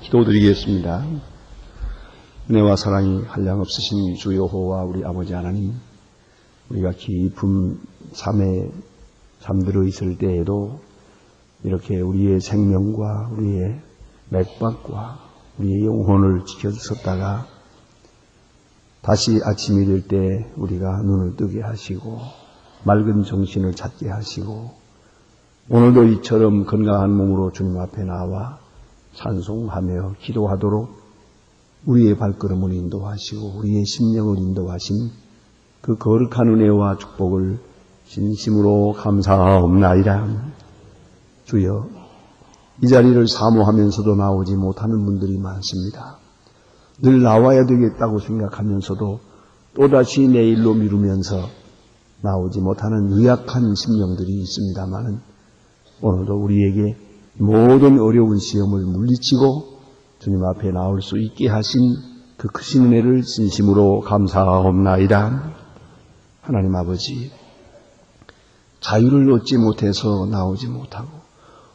기도드리겠습니다. 은혜와 사랑이 한량없으신 주 여호와 우리 아버지 하나님, 우리가 깊은 잠에 잠들어 있을 때에도 이렇게 우리의 생명과 우리의 맥박과 우리의 영혼을 지켜주셨다가 다시 아침이 될 때 우리가 눈을 뜨게 하시고 맑은 정신을 찾게 하시고 오늘도 이처럼 건강한 몸으로 주님 앞에 나와 찬송하며 기도하도록 우리의 발걸음을 인도하시고 우리의 심령을 인도하신 그 거룩한 은혜와 축복을 진심으로 감사하옵나이다. 주여, 이 자리를 사모하면서도 나오지 못하는 분들이 많습니다. 늘 나와야 되겠다고 생각하면서도 또다시 내일로 미루면서 나오지 못하는 의약한 심령들이 있습니다마는 오늘도 우리에게 모든 어려운 시험을 물리치고 주님 앞에 나올 수 있게 하신 그 크신 은혜를 진심으로 감사하옵나이다. 하나님 아버지, 자유를 얻지 못해서 나오지 못하고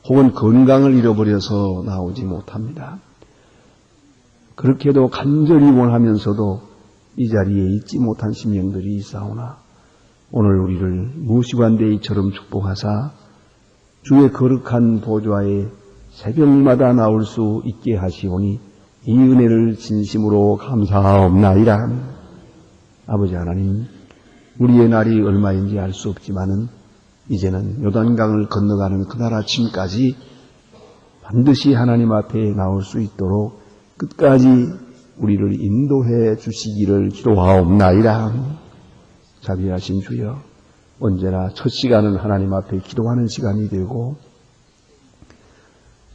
혹은 건강을 잃어버려서 나오지 못합니다. 그렇게도 간절히 원하면서도 이 자리에 있지 못한 심령들이 있사오나 오늘 우리를 무시관대이처럼 축복하사 주의 거룩한 보좌에 새벽마다 나올 수 있게 하시오니 이 은혜를 진심으로 감사하옵나이다. 아버지 하나님, 우리의 날이 얼마인지 알 수 없지만은 이제는 요단강을 건너가는 그날 아침까지 반드시 하나님 앞에 나올 수 있도록 끝까지 우리를 인도해 주시기를 기도하옵나이다. 자비하신 주여, 언제나 첫 시간은 하나님 앞에 기도하는 시간이 되고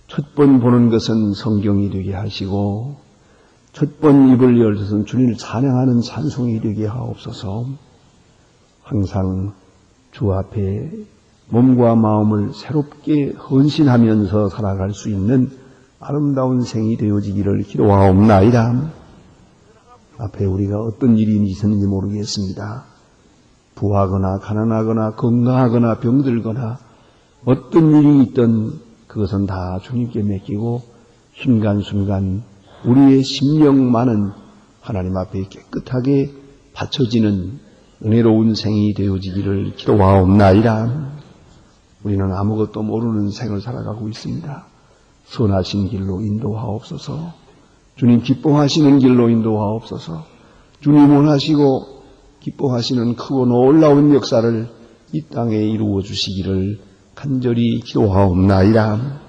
첫 번 보는 것은 성경이 되게 하시고 첫 번 입을 열 것은 주님을 찬양하는 찬송이 되게 하옵소서. 항상 주 앞에 몸과 마음을 새롭게 헌신하면서 살아갈 수 있는 아름다운 생이 되어지기를 기도하옵나이다. 앞에 우리가 어떤 일이 있었는지 모르겠습니다. 부하거나 가난하거나 건강하거나 병들거나 어떤 일이 있든 그것은 다 주님께 맡기고 순간순간 우리의 심령만은 하나님 앞에 깨끗하게 바쳐지는 은혜로운 생이 되어지기를 기도하옵나이다. 우리는 아무것도 모르는 생을 살아가고 있습니다. 선하신 길로 인도하옵소서. 주님 기뻐하시는 길로 인도하옵소서. 주님 원하시고 기뻐하시는 크고 놀라운 역사를 이 땅에 이루어 주시기를 간절히 기도하옵나이다.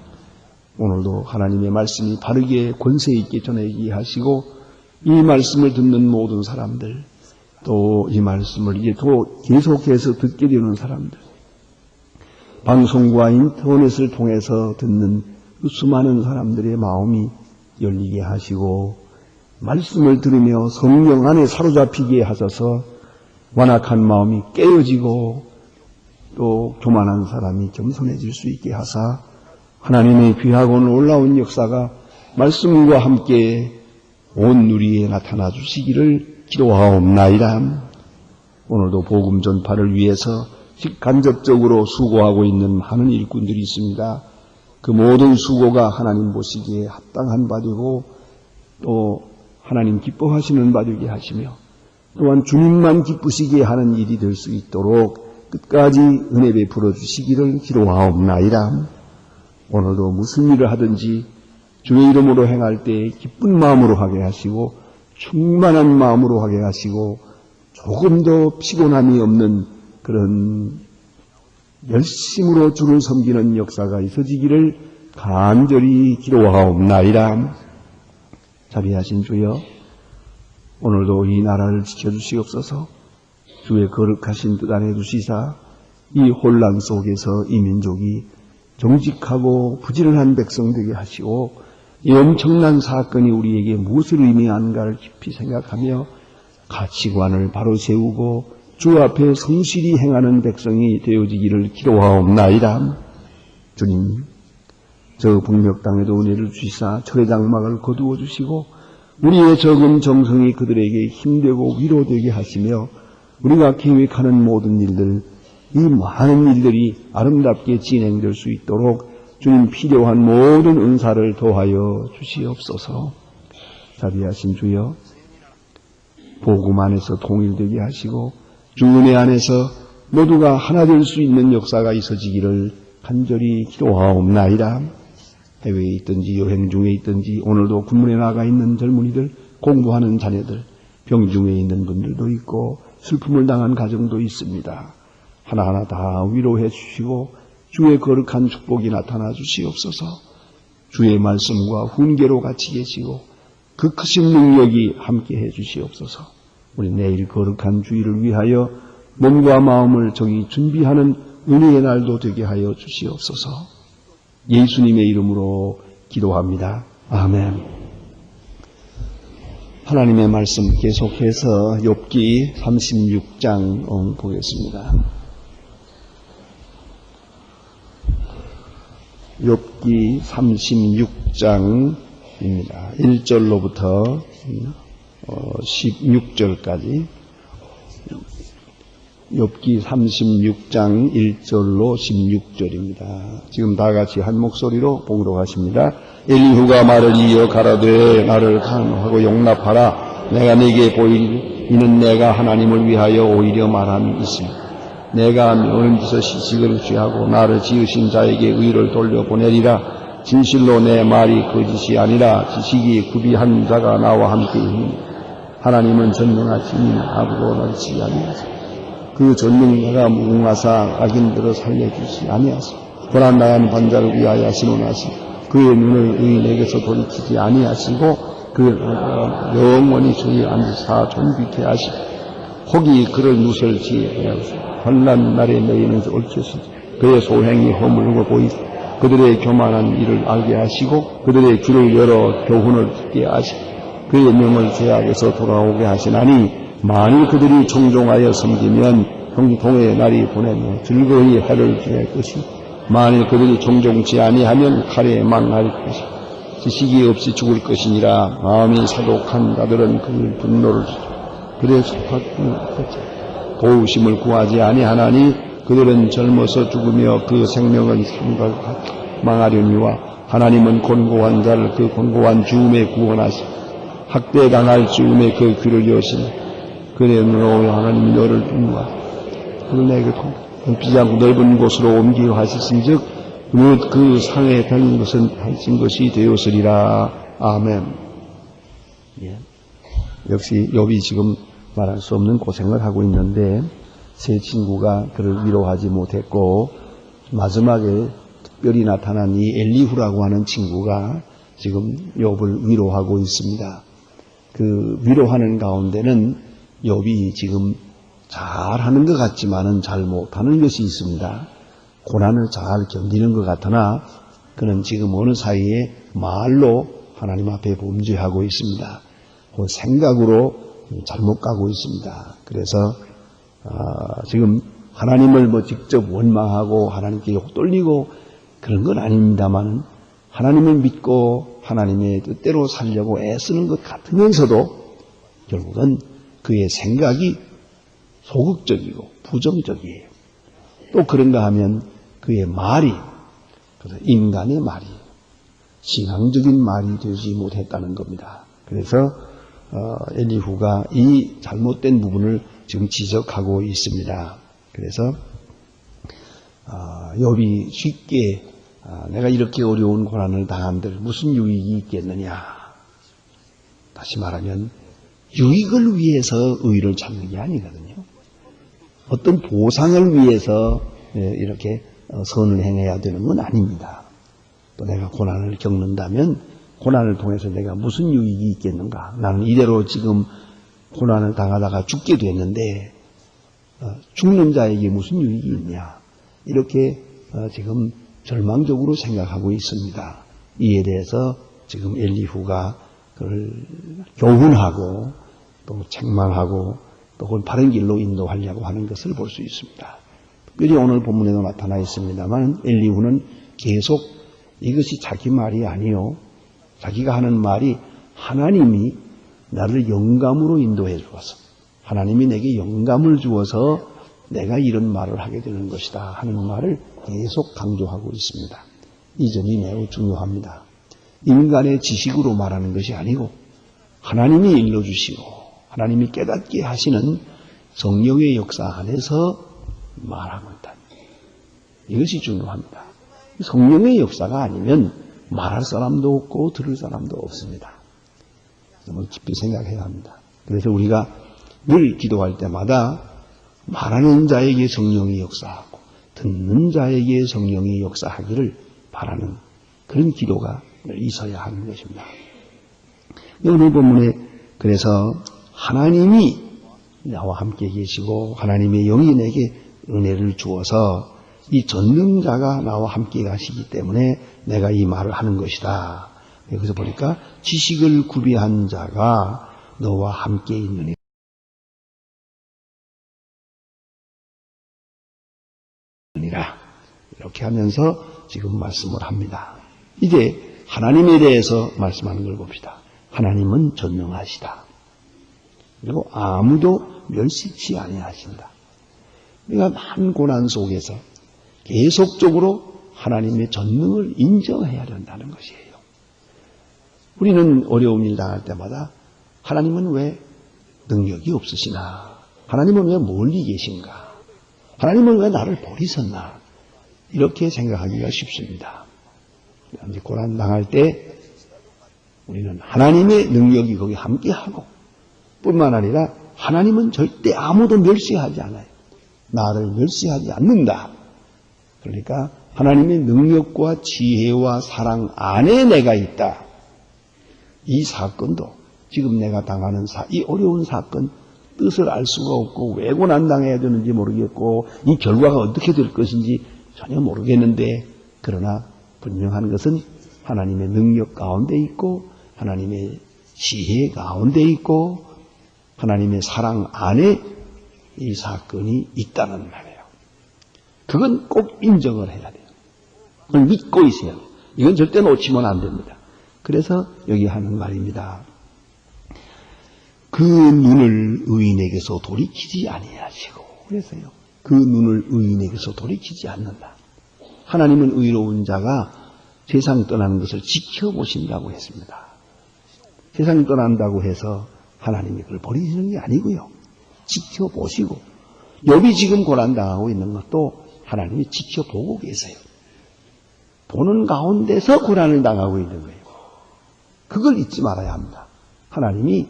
오늘도 하나님의 말씀이 바르게 권세 있게 전하게 하시고 이 말씀을 듣는 모든 사람들, 또 이 말씀을 이제 또 계속해서 듣게 되는 사람들, 방송과 인터넷을 통해서 듣는 그 수많은 사람들의 마음이 열리게 하시고 말씀을 들으며 성령 안에 사로잡히게 하셔서 완악한 마음이 깨어지고 또 교만한 사람이 겸손해질 수 있게 하사 하나님의 귀하고 놀라운 역사가 말씀과 함께 온 누리에 나타나 주시기를 기도하옵나이다. 오늘도 복음 전파를 위해서 직간접적으로 수고하고 있는 많은 일꾼들이 있습니다. 그 모든 수고가 하나님 보시기에 합당한 바 되고 또 하나님 기뻐하시는 바 되게 하시며 또한 주님만 기쁘시게 하는 일이 될 수 있도록 끝까지 은혜 베풀어 주시기를 기도하옵나이다. 오늘도 무슨 일을 하든지 주의 이름으로 행할 때 기쁜 마음으로 하게 하시고 충만한 마음으로 하게 하시고 조금도 피곤함이 없는 그런 열심으로 주를 섬기는 역사가 있어지기를 간절히 기도하옵나이다. 자비하신 주여, 오늘도 이 나라를 지켜주시옵소서. 주의 거룩하신 뜻 안에 두시사 이 혼란 속에서 이 민족이 정직하고 부지런한 백성 되게 하시고 이 엄청난 사건이 우리에게 무엇을 의미하는가를 깊이 생각하며 가치관을 바로 세우고 주 앞에 성실히 행하는 백성이 되어지기를 기도하옵나이다. 주님, 저 북녘 땅에도 은혜를 주시사 철의 장막을 거두어 주시고 우리의 적은 정성이 그들에게 힘되고 위로되게 하시며 우리가 계획하는 모든 일들, 이 많은 일들이 아름답게 진행될 수 있도록 주님 필요한 모든 은사를 더하여 주시옵소서. 자비하신 주여, 복음 안에서 통일되게 하시고 주 은혜 안에서 모두가 하나 될 수 있는 역사가 있어지기를 간절히 기도하옵나이다. 해외에 있든지 여행 중에 있든지 오늘도 군문에 나가 있는 젊은이들, 공부하는 자녀들, 병중에 있는 분들도 있고 슬픔을 당한 가정도 있습니다. 하나하나 다 위로해 주시고 주의 거룩한 축복이 나타나 주시옵소서. 주의 말씀과 훈계로 같이 계시고 그 크신 능력이 함께해 주시옵소서. 우리 내일 거룩한 주일을 위하여 몸과 마음을 정히 준비하는 은혜의 날도 되게 하여 주시옵소서. 예수님의 이름으로 기도합니다. 아멘. 하나님의 말씀 계속해서 욥기 36장 보겠습니다. 욥기 36장입니다. 1절로부터 16절까지. 욥기 36장 1절로 16절입니다. 지금 다 같이 한 목소리로 봉독하십니다. 엘리후가 말을 이어 가라되 나를 강하고 용납하라. 내가 네게 보이리. 이는 내가 하나님을 위하여 오히려 말함이 있습니다. 내가 명하는 짓에서 시식을 취하고 나를 지으신 자에게 의를 돌려보내리라. 진실로 내 말이 거짓이 아니라 지식이 구비한 자가 나와 함께 있느니 하나님은 전능하시니 아무도 널지 아니하사 그 전능자가 무궁하사 악인들을 살려주시 아니하사 고난당한 반자를 위하여 신원하시 그의 눈을 의인에게서 돌이키지 아니하시고 그 영원히 저희 앉으사 존귀케 하시고 혹이 그를 누설지 환난 날에 너희는 옳겠으니 그의 소행이 허물고 보이고 그들의 교만한 일을 알게 하시고 그들의 귀를 열어 교훈을 듣게 하시고 그의 명을 죄악에서 돌아오게 하시나니 만일 그들이 청종하여 섬기면 형통의 날이 보내며 즐거이 해를 지낼 것이고 만일 그들이 청종치 아니하면 칼에 망할 것이고 지식이 없이 죽을 것이니라. 마음이 사독한 자들은 그의 분노를 그래서 도우심을 구하지 아니하나니 그들은 젊어서 죽으며 그 생명은 삼가 망하려니와 하나님은 곤고한 자를 그 곤고한 죽음에 구원하시고 학대당할 죽음에 그 귀를 여시니 그래로 하나님 너를 분노하시고 그를 내게 비지 않고 넓은 곳으로 옮기려 하셨은즉 그 상에 달린 것은 하신 것이 되었으리라. 아멘. 예. 역시 욥이 지금 말할 수 없는 고생을 하고 있는데 세 친구가 그를 위로하지 못했고 마지막에 특별히 나타난 이 엘리후라고 하는 친구가 지금 욥을 위로하고 있습니다. 그 위로하는 가운데는 욥이 지금 잘하는 것 같지만은 잘 못하는 것이 있습니다. 고난을 잘 견디는 것 같으나 그는 지금 어느 사이에 말로 하나님 앞에 범죄하고 있습니다. 그 생각으로 잘못 가고 있습니다. 그래서 지금 하나님을 직접 원망하고 하나님께 욕돌리고 그런 건 아닙니다만 하나님을 믿고 하나님의 뜻대로 살려고 애쓰는 것 같으면서도 결국은 그의 생각이 소극적이고 부정적이에요. 또 그런가 하면 그의 말이 그래서 인간의 말이 신앙적인 말이 되지 못했다는 겁니다. 그래서 엘리후가 이 잘못된 부분을 지금 지적하고 있습니다. 그래서 욥이 쉽게 내가 이렇게 어려운 고난을 당한들 무슨 유익이 있겠느냐. 다시 말하면 유익을 위해서 의를 찾는 게 아니거든요. 어떤 보상을 위해서 이렇게 선을 행해야 되는 건 아닙니다. 또 내가 고난을 겪는다면 고난을 통해서 내가 무슨 유익이 있겠는가. 나는 이대로 지금 고난을 당하다가 죽게 됐는데 죽는 자에게 무슨 유익이 있냐. 이렇게 지금 절망적으로 생각하고 있습니다. 이에 대해서 지금 엘리후가 그를 교훈하고 또 책망하고 또 그걸 바른 길로 인도하려고 하는 것을 볼 수 있습니다. 특별히 오늘 본문에도 나타나 있습니다만 엘리후는 계속 이것이 자기 말이 아니요. 자기가 하는 말이 하나님이 나를 영감으로 인도해 주어서 하나님이 내게 영감을 주어서 내가 이런 말을 하게 되는 것이다 하는 말을 계속 강조하고 있습니다. 이 점이 매우 중요합니다. 인간의 지식으로 말하는 것이 아니고 하나님이 일러주시고 하나님이 깨닫게 하시는 성령의 역사 안에서 말하고 있다. 이것이 중요합니다. 성령의 역사가 아니면 말할 사람도 없고 들을 사람도 없습니다. 너무 깊이 생각해야 합니다. 그래서 우리가 늘 기도할 때마다 말하는 자에게 성령이 역사하고 듣는 자에게 성령이 역사하기를 바라는 그런 기도가 있어야 하는 것입니다. 오늘 본문에 그래서 하나님이 나와 함께 계시고 하나님의 영이 내게 은혜를 주어서 이 전능자가 나와 함께 가시기 때문에 내가 이 말을 하는 것이다. 여기서 보니까 지식을 구비한 자가 너와 함께 있느니라. 이렇게 하면서 지금 말씀을 합니다. 이제 하나님에 대해서 말씀하는 걸 봅시다. 하나님은 전능하시다. 그리고 아무도 멸시치 아니하신다. 우리가 많은 고난 속에서 계속적으로 하나님의 전능을 인정해야 된다는 것이에요. 우리는 어려운 일 당할 때마다 하나님은 왜 능력이 없으시나? 하나님은 왜 멀리 계신가? 하나님은 왜 나를 버리셨나? 이렇게 생각하기가 쉽습니다. 이제 고난 당할 때 우리는 하나님의 능력이 거기 함께하고 뿐만 아니라 하나님은 절대 아무도 멸시하지 않아요. 나를 멸시하지 않는다. 그러니까 하나님의 능력과 지혜와 사랑 안에 내가 있다. 이 사건도 지금 내가 당하는 이 어려운 사건 뜻을 알 수가 없고 왜 고난당해야 되는지 모르겠고 이 결과가 어떻게 될 것인지 전혀 모르겠는데 그러나 분명한 것은 하나님의 능력 가운데 있고 하나님의 지혜 가운데 있고 하나님의 사랑 안에 이 사건이 있다는 말이에요. 그건 꼭 인정을 해야 돼요. 그걸 믿고 있어야 돼요. 이건 절대 놓치면 안 됩니다. 그래서 여기 하는 말입니다. 그 눈을 의인에게서 돌이키지 아니하시고 그래서요. 그 눈을 의인에게서 돌이키지 않는다. 하나님은 의로운 자가 세상 떠나는 것을 지켜보신다고 했습니다. 세상 떠난다고 해서 하나님이 그걸 버리시는 게 아니고요. 지켜보시고 욥이 지금 고난당하고 있는 것도 하나님이 지켜보고 계세요. 보는 가운데서 고난을 당하고 있는 거예요. 그걸 잊지 말아야 합니다. 하나님이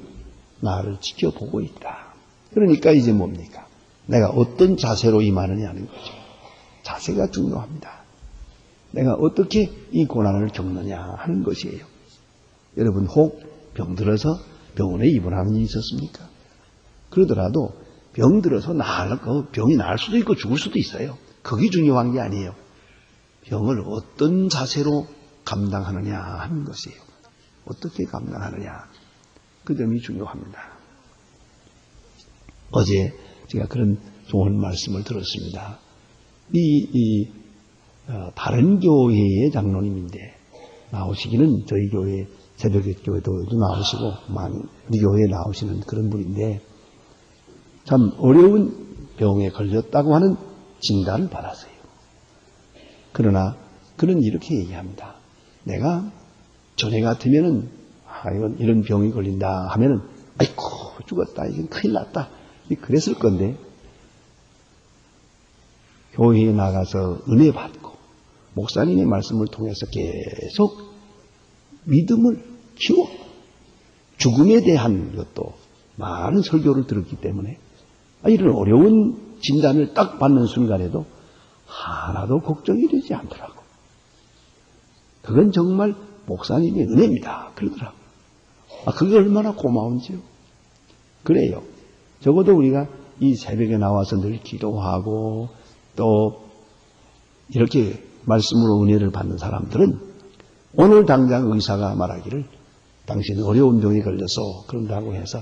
나를 지켜보고 있다. 그러니까 이제 뭡니까? 내가 어떤 자세로 임하느냐는 거죠. 자세가 중요합니다. 내가 어떻게 이 고난을 겪느냐 하는 것이에요. 여러분 혹 병들어서 병원에 입원하는 일이 있었습니까? 그러더라도 병들어서 병이 나을 수도 있고 죽을 수도 있어요. 그게 중요한 게 아니에요. 병을 어떤 자세로 감당하느냐 하는 것이에요. 어떻게 감당하느냐. 그 점이 중요합니다. 어제 제가 그런 좋은 말씀을 들었습니다. 다른 교회의 장로님인데 나오시기는 저희 교회 새벽에 교회도 나오시고 우리 교회에 나오시는 그런 분인데 참 어려운 병에 걸렸다고 하는 진단을 받았어요. 그러나 그는 이렇게 얘기합니다. 내가 전에 같으면은 이런 병이 걸린다 하면은 아이고 죽었다 이건 큰일 났다 그랬을 건데 교회에 나가서 은혜 받고 목사님의 말씀을 통해서 계속 믿음을 키워 죽음에 대한 것도 많은 설교를 들었기 때문에 이런 어려운 진단을 딱 받는 순간에도 하나도 걱정이 되지 않더라고. 그건 정말 목사님의 은혜입니다. 그러더라고. 그게 얼마나 고마운지요. 그래요. 적어도 우리가 이 새벽에 나와서 늘 기도하고 또 이렇게 말씀으로 은혜를 받는 사람들은 오늘 당장 의사가 말하기를 당신은 어려운 병에 걸려서 그런다고 해서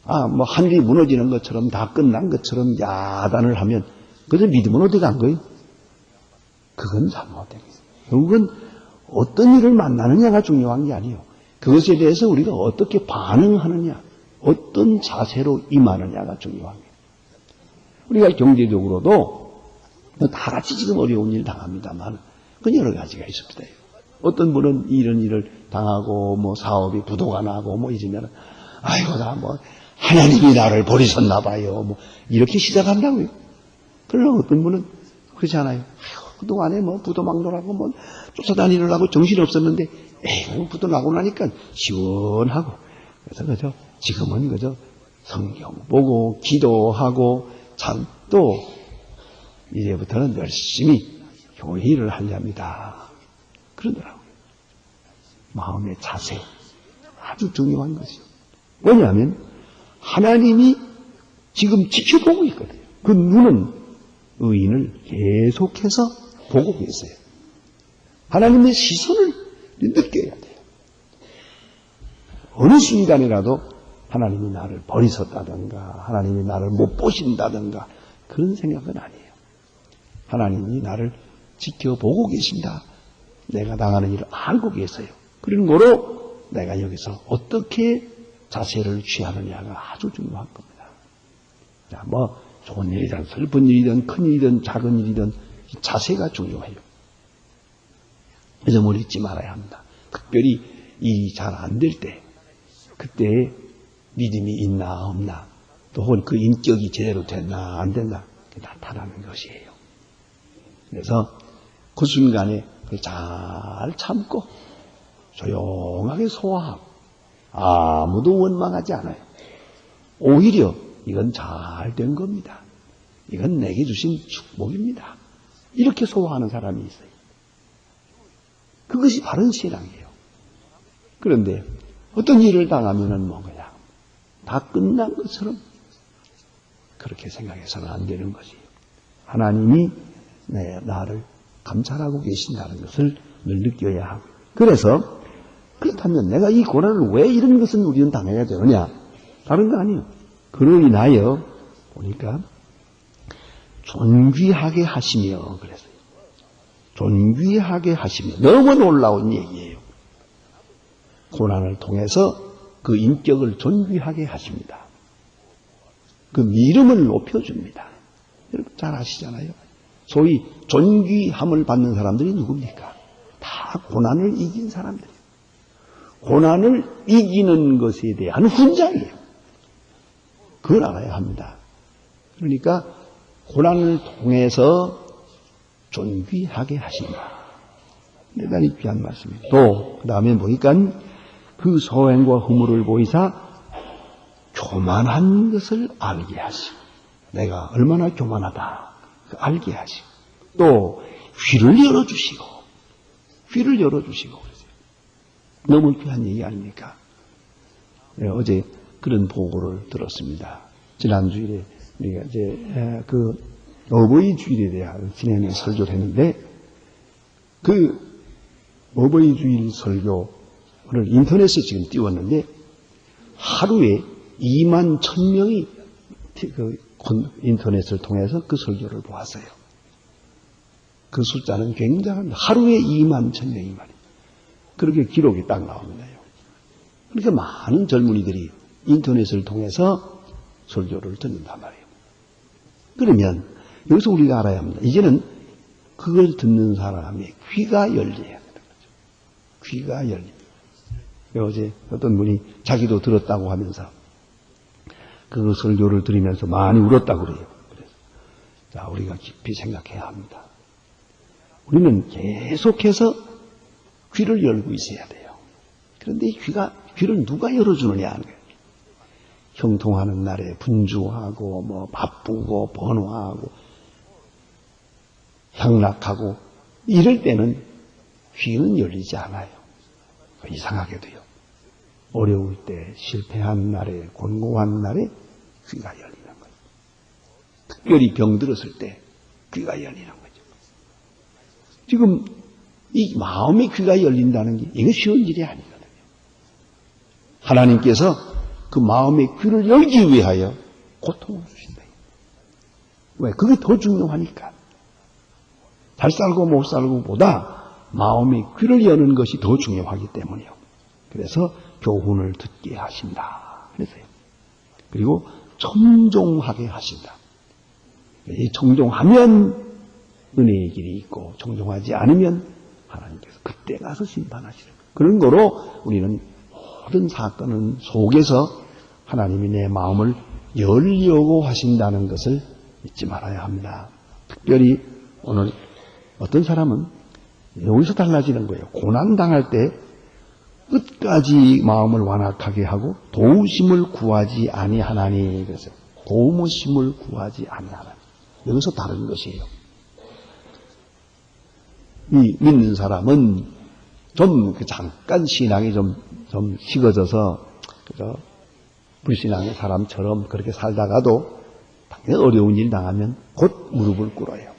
하늘이 무너지는 것처럼 다 끝난 것처럼 야단을 하면 그저 믿으면 어디 간 거예요? 그건 잘못되겠어요. 결국은 어떤 일을 만나느냐가 중요한 게 아니에요. 그것에 대해서 우리가 어떻게 반응하느냐, 어떤 자세로 임하느냐가 중요한 거예요. 우리가 경제적으로도 다 같이 지금 어려운 일 당합니다만 그 여러 가지가 있습니다. 어떤 분은 이런 일을 당하고 뭐 사업이 부도가 나고 뭐 이러면 아이고 나 뭐 하나님이 나를 버리셨나 봐요. 뭐 이렇게 시작한다고요. 그러나 어떤 분은 그렇지 않아요. 아이고 그동안에 뭐 부도막론하고 뭐 쫓아다니느라고 정신이 없었는데 에이 부도 나고 나니까 시원하고 그래서 그저 지금은 그저 성경 보고 기도하고 참 또 이제부터는 열심히 교회 일을 하렵니다. 그러더라고요. 마음의 자세 아주 중요한 것이요. 왜냐하면 하나님이 지금 지켜보고 있거든요. 그 눈은 의인을 계속해서 보고 계세요. 하나님의 시선을 느껴야 돼요. 어느 순간이라도 하나님이 나를 버리셨다든가 하나님이 나를 못 보신다든가 그런 생각은 아니에요. 하나님이 나를 지켜보고 계신다. 내가 당하는 일을 알고 계세요. 그런 거로 내가 여기서 어떻게 자세를 취하느냐가 아주 중요한 겁니다. 자, 뭐 좋은 일이든 슬픈 일이든 큰 일이든 작은 일이든 자세가 중요해요. 그래서 뭘 잊지 말아야 합니다. 특별히 일이 잘 안 될 때 그때 믿음이 있나 없나 또 혹은 그 인격이 제대로 됐나 안 됐나 나타나는 것이에요. 그래서 그 순간에 잘 참고 조용하게 소화하고 아무도 원망하지 않아요. 오히려 이건 잘 된 겁니다. 이건 내게 주신 축복입니다. 이렇게 소화하는 사람이 있어요. 그것이 바른 신앙이에요. 그런데 어떤 일을 당하면은 뭐 그냥 다 끝난 것처럼 그렇게 생각해서는 안 되는 것이에요. 하나님이 나를 감찰하고 계신다는 것을 늘 느껴야 하고. 그래서 그렇다면 내가 이 고난을 왜 이런 것은 우리는 당해야 되느냐? 다른 거 아니에요. 그로 인하여 보니까 존귀하게 하시며 그랬어요. 존귀하게 하시며 너무 놀라운 얘기예요. 고난을 통해서 그 인격을 존귀하게 하십니다. 그 미름을 높여줍니다. 여러분 잘 아시잖아요. 소위 존귀함을 받는 사람들이 누굽니까? 다 고난을 이긴 사람들이에요. 고난을 이기는 것에 대한 훈장이에요. 그걸 알아야 합니다. 그러니까 고난을 통해서 존귀하게 하신다. 대단히 귀한 말씀이에요. 또 그 다음에 보니까 그 소행과 허물을 보이사 교만한 것을 알게 하시고 내가 얼마나 교만하다 알게 하시고 또 귀를 열어주시고 그러세요. 너무 귀한 얘기 아닙니까? 네, 어제 그런 보고를 들었습니다. 지난주일에 우리가 이제 그 어버이 주일에 대한 지난해 설교를 했는데 그 어버이 주일 설교를 인터넷에 지금 띄웠는데 하루에 2만 1,000명이 그 인터넷을 통해서 그 설교를 보았어요. 그 숫자는 굉장합니다. 하루에 2만 1,000명이 말이에요. 그렇게 기록이 딱 나옵니다. 그러니까 많은 젊은이들이 인터넷을 통해서 설교를 듣는단 말이에요. 그러면 여기서 우리가 알아야 합니다. 이제는 그걸 듣는 사람의 귀가 열려야 되는 거죠. 귀가 열려. 어제 어떤 분이 자기도 들었다고 하면서 그 설교를 들으면서 많이 울었다고 그래요. 그래서 자, 우리가 깊이 생각해야 합니다. 우리는 계속해서 귀를 열고 있어야 돼요. 그런데 이 귀를 누가 열어주느냐 하는 거예요. 형통하는 날에 분주하고 뭐 바쁘고 번화하고 향락하고 이럴 때는 귀는 열리지 않아요. 이상하게도요. 어려울 때 실패한 날에 곤고한 날에 귀가 열리는 거예요. 특별히 병들었을 때 귀가 열리는 거죠. 지금 이 마음의 귀가 열린다는 게 이게 쉬운 일이 아니거든요. 하나님께서 그 마음의 귀를 열기 위하여 고통을 주신다. 왜? 그게 더 중요하니까. 잘 살고 못 살고 보다 마음의 귀를 여는 것이 더 중요하기 때문이요. 그래서 교훈을 듣게 하신다. 그래서요. 그리고 청종하게 하신다. 이 청종하면 은혜의 길이 있고 청종하지 않으면 하나님께서 그때 가서 심판하시는 거예요. 그런 거로 우리는 모든 사건 속에서 하나님이 내 마음을 열려고 하신다는 것을 잊지 말아야 합니다. 특별히 오늘 어떤 사람은 여기서 달라지는 거예요. 고난당할 때 끝까지 마음을 완악하게 하고 도우심을 구하지 아니하나니. 그래서 도우심을 구하지 아니하나니. 여기서 다른 것이에요. 이 믿는 사람은 좀 잠깐 신앙이 좀 식어져서 그죠? 불신앙의 사람처럼 그렇게 살다가도 당연히 어려운 일 당하면 곧 무릎을 꿇어요.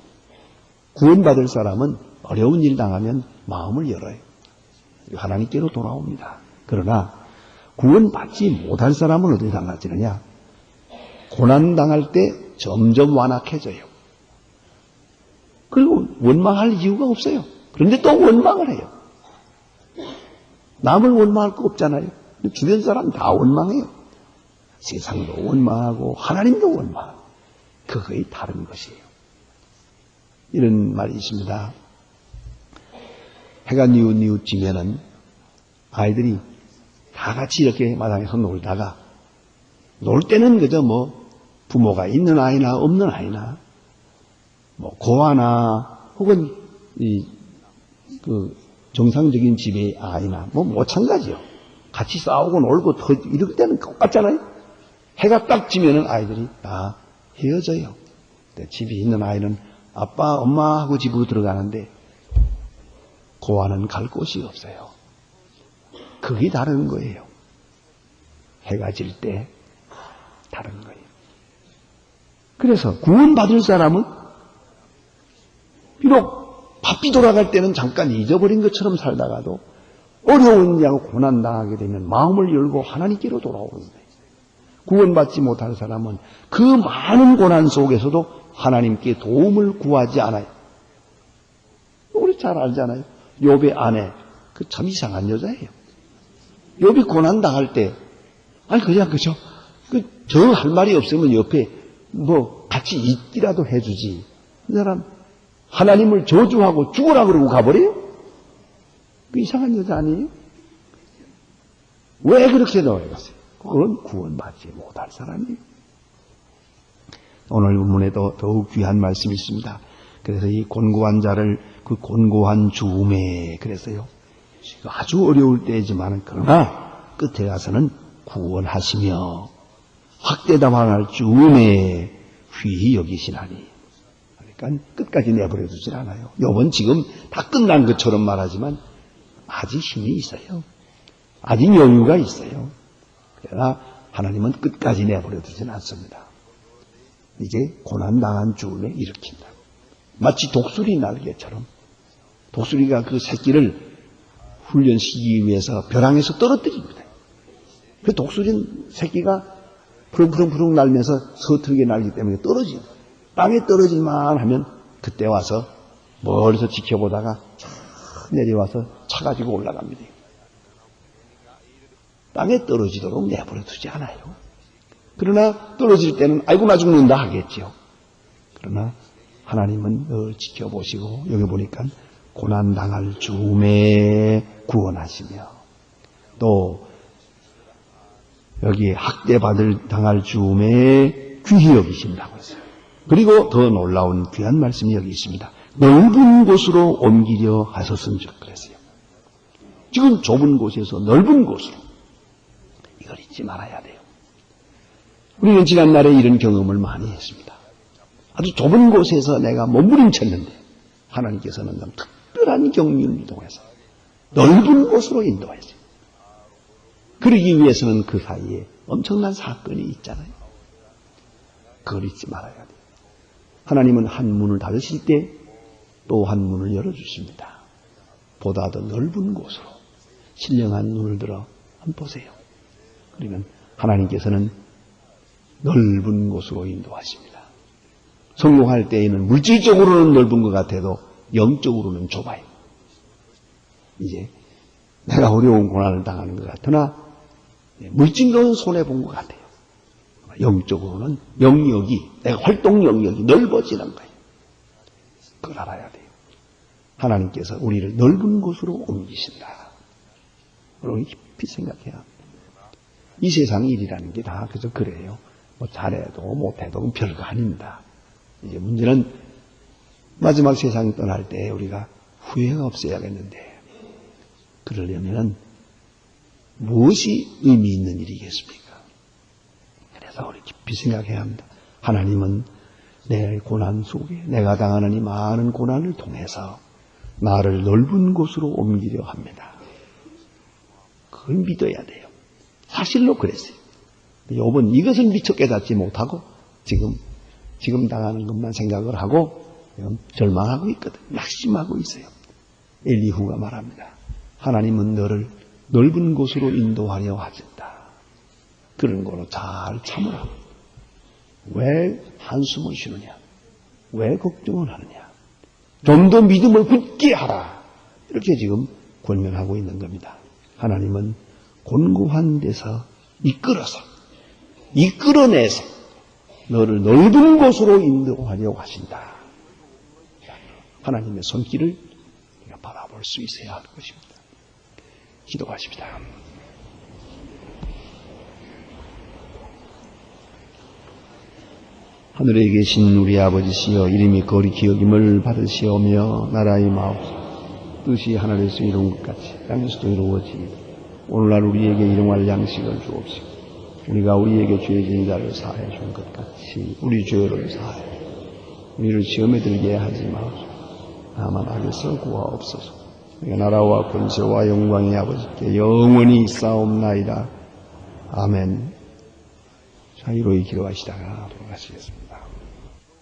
구원받을 사람은 어려운 일 당하면 마음을 열어요. 하나님께로 돌아옵니다. 그러나 구원받지 못할 사람은 어떻게 달라지느냐? 고난당할 때 점점 완악해져요. 그리고 원망할 이유가 없어요. 그런데 또 원망을 해요. 남을 원망할 거 없잖아요. 주변 사람 다 원망해요. 세상도 원망하고 하나님도 원망하고. 그거의 다른 것이에요. 이런 말이 있습니다. 해가 뉘우뉘우지면은 아이들이 다 같이 이렇게 마당에서 놀다가 놀 때는 그저 부모가 있는 아이나 없는 아이나 고아나 혹은 정상적인 집의 아이나 마찬가지요. 같이 싸우고 놀고 이럴 때는 똑같잖아요. 해가 딱 지면은 아이들이 다 헤어져요. 집에 있는 아이는 아빠, 엄마 하고 집으로 들어가는데 고아는 갈 곳이 없어요. 그게 다른 거예요. 해가 질 때 다른 거예요. 그래서 구원받을 사람은 비록 바삐 돌아갈 때는 잠깐 잊어버린 것처럼 살다가도 어려운 일하고 고난당하게 되면 마음을 열고 하나님께로 돌아오는 거예요. 구원받지 못할 사람은 그 많은 고난 속에서도 하나님께 도움을 구하지 않아요. 우리 잘 알잖아요. 욥의 아내, 그 참 이상한 여자예요. 욥이 고난당할 때, 그냥 저 할 말이 없으면 옆에 같이 있기라도 해주지. 이 사람 하나님을 저주하고 죽으라 그러고 가버려요? 그 이상한 여자 아니에요? 왜 그렇게 넣어놨어요? 그건 구원받지 못할 사람이에요. 오늘 본문에도 더욱 귀한 말씀이 있습니다. 그래서 이 곤고한 자를 그 곤고한 죽음에, 그래서요, 아주 어려울 때이지만 그러나 끝에 가서는 구원하시며 확대당할 죽음에 귀히 여기시나니. 그러니까 끝까지 내버려 두질 않아요. 욥은 지금 다 끝난 것처럼 말하지만 아직 힘이 있어요. 아직 여유가 있어요. 그러나 하나님은 끝까지 내버려 두진 않습니다. 이제 고난당한 죽음에 일으킨다. 마치 독수리 날개처럼 독수리가 그 새끼를 훈련시키기 위해서 벼랑에서 떨어뜨립니다. 그 독수리는 새끼가 푸릉푸릉 날면서 서투르게 날기 때문에 떨어져요. 땅에 떨어질만 하면 그때 와서 멀리서 지켜보다가 쫙 내려와서 차가지고 올라갑니다. 땅에 떨어지도록 내버려 두지 않아요. 그러나 떨어질 때는 아이고 나 죽는다 하겠죠. 그러나 하나님은 늘 지켜보시고 여기 보니까 고난당할 죽음에 구원하시며 또 여기 학대받을 당할 죽음에 귀히 여기신다고 했어요. 그리고 더 놀라운 귀한 말씀이 여기 있습니다. 넓은 곳으로 옮기려 하셨은즉 그랬어요. 지금 좁은 곳에서 넓은 곳으로. 이걸 잊지 말아야 돼요. 우리는 지난날에 이런 경험을 많이 했습니다. 아주 좁은 곳에서 내가 몸부림쳤는데 하나님께서는 좀 특별한 경륜을 이동해서 넓은 곳으로 인도했어요. 그러기 위해서는 그 사이에 엄청난 사건이 있잖아요. 그걸 잊지 말아야 돼요. 하나님은 한 문을 닫으실 때 또 한 문을 열어주십니다. 보다 더 넓은 곳으로 신령한 눈을 들어 한번 보세요. 그러면 하나님께서는 넓은 곳으로 인도하십니다. 성공할 때에는 물질적으로는 넓은 것 같아도 영적으로는 좁아요. 이제 내가 어려운 고난을 당하는 것 같으나 물질로는 손해본 것 같아요. 영적으로는 영역이, 내가 활동 영역이 넓어지는 거예요. 그걸 알아야 돼요. 하나님께서 우리를 넓은 곳으로 옮기신다. 여러분 깊이 생각해야 합니다. 이 세상 일이라는 게 다 그저 그래요. 뭐 잘해도 못해도 별거 아닙니다. 이제 문제는 마지막 세상 떠날 때 우리가 후회가 없어야겠는데 그러려면 무엇이 의미 있는 일이겠습니까? 그래서 우리 깊이 생각해야 합니다. 하나님은 내 고난 속에 내가 당하는 이 많은 고난을 통해서 나를 넓은 곳으로 옮기려 합니다. 그걸 믿어야 돼요. 사실로 그랬어요. 욥은 이것을 미처 깨닫지 못하고 지금 당하는 것만 생각을 하고 절망하고 있거든. 낙심하고 있어요. 엘리후가 말합니다. 하나님은 너를 넓은 곳으로 인도하려 하신다. 그런 거로 잘 참으라. 왜 한숨을 쉬느냐? 왜 걱정을 하느냐? 좀 더 믿음을 굳게 하라. 이렇게 지금 권면하고 있는 겁니다. 하나님은 곤고한 데서 이끌어내서 너를 넓은 곳으로 인도하려고 하신다. 하나님의 손길을 우리가 바라볼 수 있어야 할 것입니다. 기도하십시다. 하늘에 계신 우리 아버지시여 이름이 거리 기억임을 받으시오며 나라의 마옵소서 뜻이 하늘에서 이룬 것 같이 땅에서도 이루어지이다. 오늘날 우리에게 일용할 양식을 주옵시고 우리가 우리에게 죄진 자를 사하여 준 것 같이 우리 죄를 사하여 우리를 시험에 들게 하지 마옵소서. 다만 악에서 구하옵소서. 우리가 나라와 권세와 영광이 아버지께 영원히 있사옵나이다. 아멘. 자유로이 기도하시다가 돌아가시겠습니다.